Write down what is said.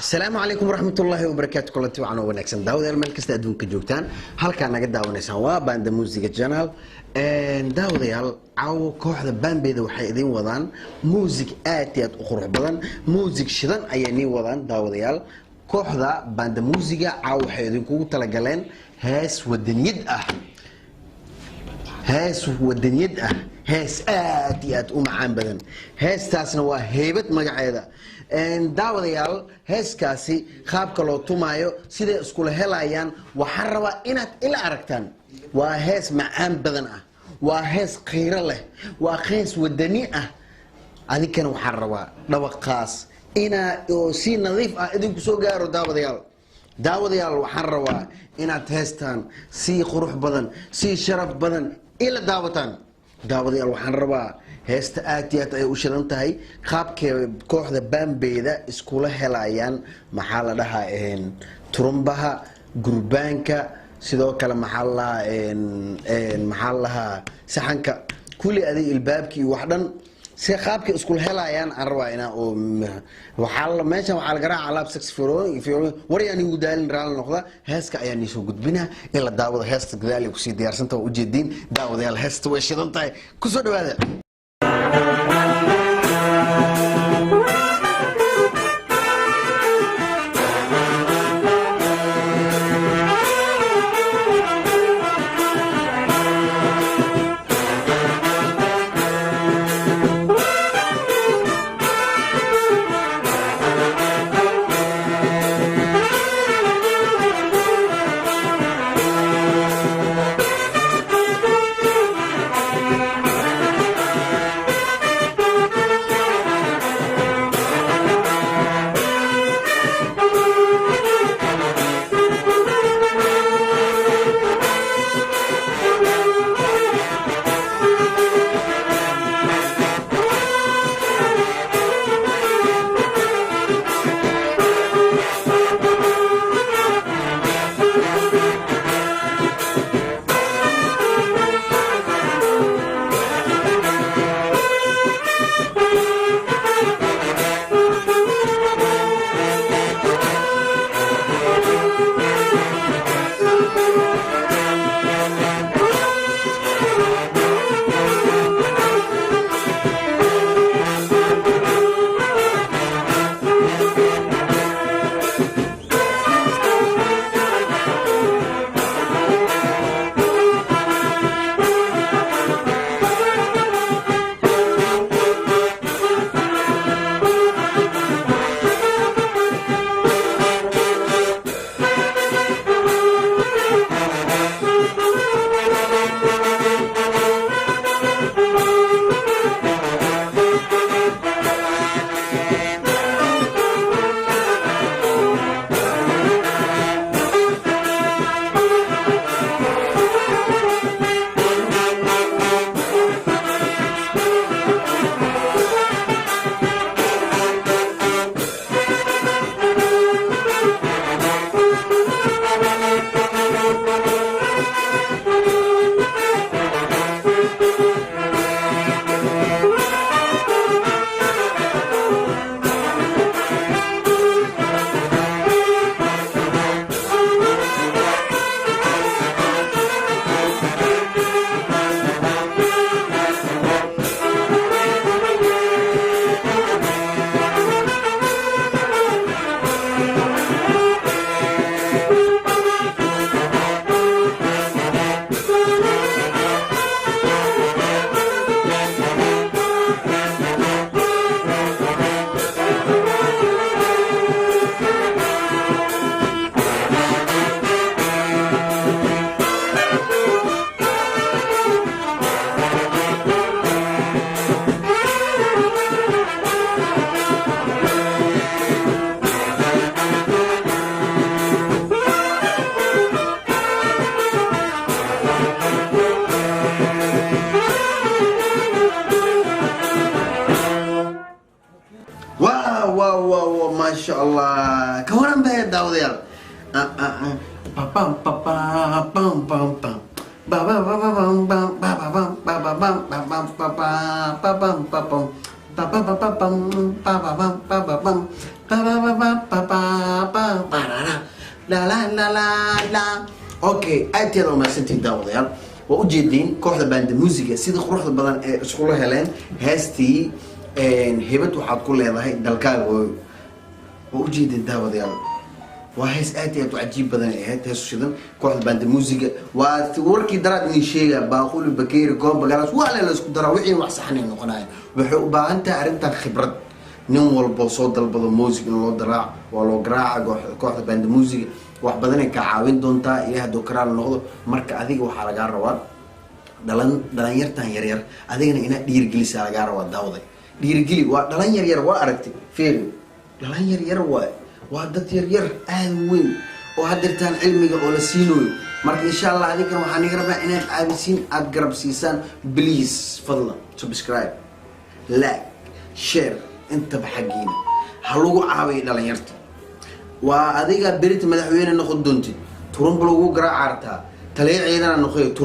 السلام عليكم ورحمة الله وبركاته. كلنتي وعنا ونكسن داود الملك كستا أدون كجوكتان هل كان نقد داونيسان وباند موسيقى جانال داود يال عاو كوحدة بانبيدا وحيدين وضان موسيق آتيات أخرى بدن موسيق شدان أياني وضان داود يال كوحدة باند موسيقى عاو حيدين كو تلقلين هاس ودنيد هاس ودنيد هاس آتيات عام بدن هاس تاسنا هيبت مقعيدا daawadayaal heeskaasi qaabka loo tumaayo sida isku helayaan waxaan rabaa inaad ila aragtaan waa hees macaan badan ah waa hees qiiro leh waa hees wadani ah adinkana waxaan rabaa dhawaqaas ina oo si nadiif ah idinku soo gaaro daawadayaal waxaan rabaa inaad heestaan si qurux badan si sharaf badan ila daawadayaal waxaan rabaa heesta aad ay u shidan tahay qaabkee kooxda Baanbeyda iskula helayaan maxaa la dhahaa turumbaha gurbaanka sidoo kale maxaa la saxanka kulli aday ilbaabkii wax dhan si qaabka iskula helayaan aan rabaa ina oo waxa meesha waxa la garaaca alaab saxophone wariyaan ugu daalin raal noqda heeska ayaa ni soo gudbina ila daawada heesta gadaal ku sii diyaarsanta u jeedin daawadayaal heesta way shidan tahay ku soo dhawaada ما شاء الله كورن بيت داوديال اوكي اتيلا ما سنتين داوديال وأجدين كوحدة باند موسيقى سيد خروح بدن اسكولها هلان هاستي هيبت وحد كل هذا دلكال وأجدين داوديال وهيس آتي عجيب بدن هات هيس شدن كوحدة باند موسيقى ووركي درات من شيء باقول بكير كوب بجالس ولا لسه دراوعي وحسحني نقناين وبا أنت عرفت خبرة نوم والبصوت البض الموسيقى لو دراع ولو جراع كوحدة باند موسيقى wax badan ay ka caawin doontaa ilaahay dokaraal noqdo marka adiga waxa laga rabaa dhalinyartan yar yar adigana ina dhiirigelisaa laga rabaa daawday dhiirigeli waa dhalin yar yar waa aragtay fiir dhalin yar yar waa dad yar yar aad weyn oo hadirtaan cilmiga oo la siinayo marka insha Allah adiga waxaan iga rabaa inaad caawisiin aad garab siisaan please fadlan subscribe like share inta baxagiina ha lagu caawiyo dhalinyarta وأديك بريت مدحوين ناخد دونتي ترون بلوغو قراء عرتها تلاقي عيدنا نخيط